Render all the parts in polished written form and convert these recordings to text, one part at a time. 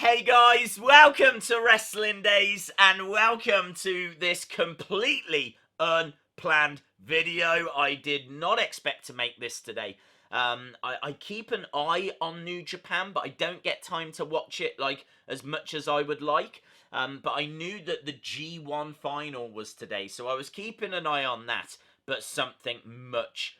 Hey guys, welcome to Wrestling Days and welcome to this completely unplanned video. I did not expect to make this today. I keep an eye on New Japan, but I don't get time to watch it like as much as I would like. But I knew that the G1 final was today, so I was keeping an eye on that. But something much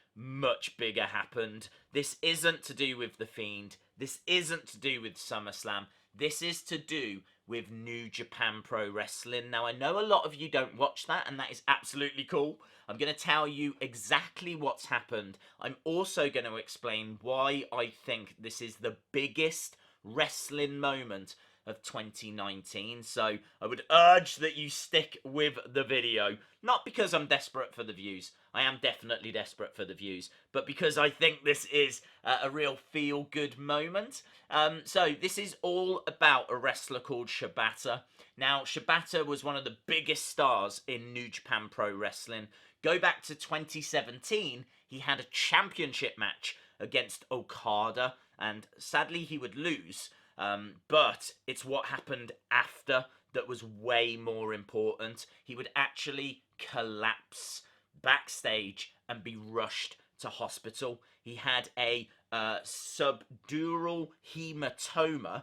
bigger happened. This isn't to do with The Fiend. This isn't to do with SummerSlam. This is to do with New Japan Pro Wrestling. Now, I know a lot of you don't watch that, and that is absolutely cool. I'm going to tell you exactly what's happened. I'm also going to explain why I think this is the biggest wrestling moment of 2019. So I would urge that you stick with the video. Not because I'm desperate for the views. I am definitely desperate for the views. But because I think this is a real feel-good moment. So this is all about a wrestler called Shibata. Now, Shibata was one of the biggest stars in New Japan Pro Wrestling. Go back to 2017, he had a championship match against Okada, and sadly he would lose. But it's what happened after that was way more important. He would actually collapse backstage and be rushed to hospital. He had a subdural hematoma,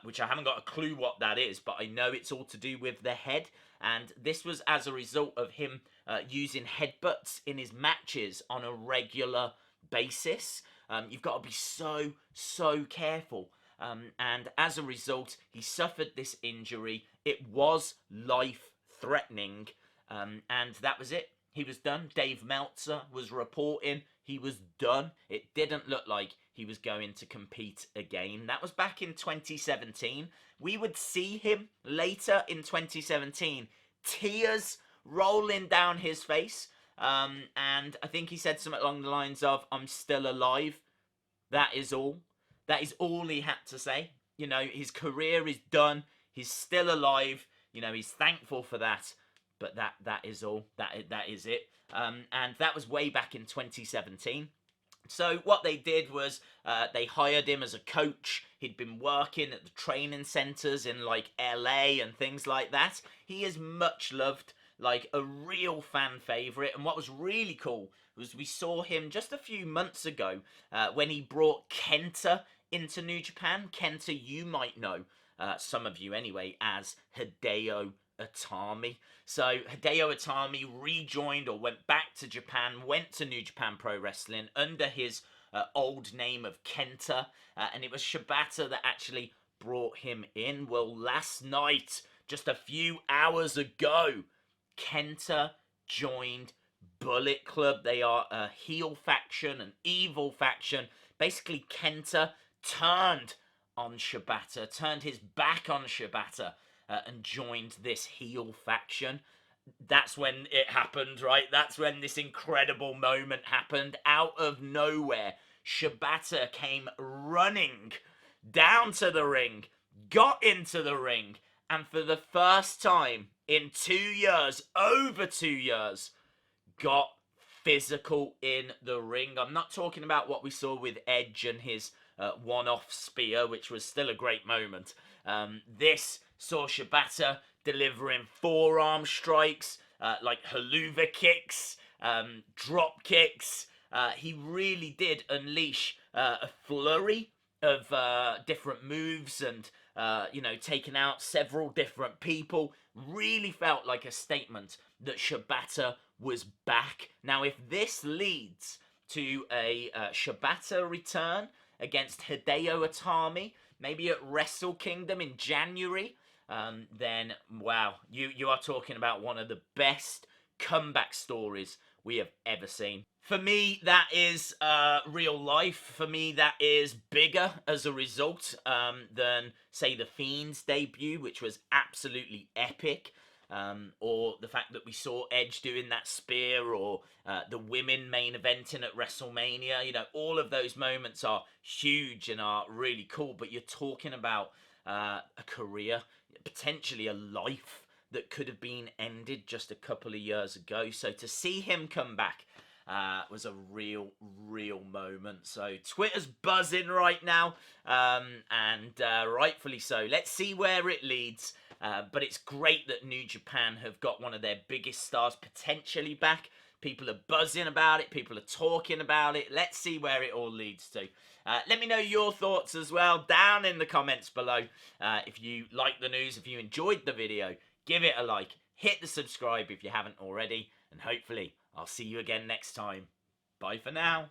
which I haven't got a clue what that is, but I know it's all to do with the head. And this was as a result of him using headbutts in his matches on a regular basis. You've got to be so careful. And as a result, he suffered this injury. It was life-threatening, and that was it. He was done. Dave Meltzer was reporting he was done. It didn't look like he was going to compete again. That was back in 2017. We would see him later in 2017. Tears rolling down his face. And I think he said something along the lines of, "I'm still alive." That is all. That is all he had to say. You know, his career is done. He's still alive. You know, he's thankful for that. But that is all. That is it. And that was way back in 2017. So what they did was they hired him as a coach. He'd been working at the training centers in like LA and things like that. He is much loved, like a real fan favorite. And what was really cool was we saw him just a few months ago when he brought Kenta into New Japan. Kenta, you might know, some of you anyway, as Hideo Itami. So Hideo Itami rejoined or went back to Japan, went to New Japan Pro Wrestling under his old name of Kenta, and it was Shibata that actually brought him in. Well, last night, just a few hours ago, Kenta joined Bullet Club. They are a heel faction, an evil faction. Basically, Kenta turned on Shibata, turned his back on Shibata, and joined this heel faction. That's when it happened, right? That's when this incredible moment happened. Out of nowhere, Shibata came running down to the ring, got into the ring, and for the first time in 2 years, over 2 years, got physical in the ring. I'm not talking about what we saw with Edge and his one-off spear, which was still a great moment. This saw Shibata delivering forearm strikes, like haluva kicks, drop kicks. He really did unleash a flurry of different moves and, taking out several different people. Really felt like a statement that Shibata was back. Now, if this leads to a Shibata return against Hideo Itami, maybe at Wrestle Kingdom in January, then wow, you are talking about one of the best comeback stories we have ever seen. For me, that is real life. For me, that is bigger as a result than, say, The Fiend's debut, which was absolutely epic. Or the fact that we saw Edge doing that spear, or the women main eventing at WrestleMania. You know, all of those moments are huge and are really cool, but you're talking about a career, potentially a life that could have been ended just a couple of years ago. So to see him come back was a real moment. So Twitter's buzzing right now, and rightfully so. Let's see where it leads. But it's great that New Japan have got one of their biggest stars potentially back. People are buzzing about it. People are talking about it. Let's see where it all leads to. Let me know your thoughts as well down in the comments below. If you like the news, if you enjoyed the video, give it a like. Hit the subscribe if you haven't already. And hopefully, I'll see you again next time. Bye for now.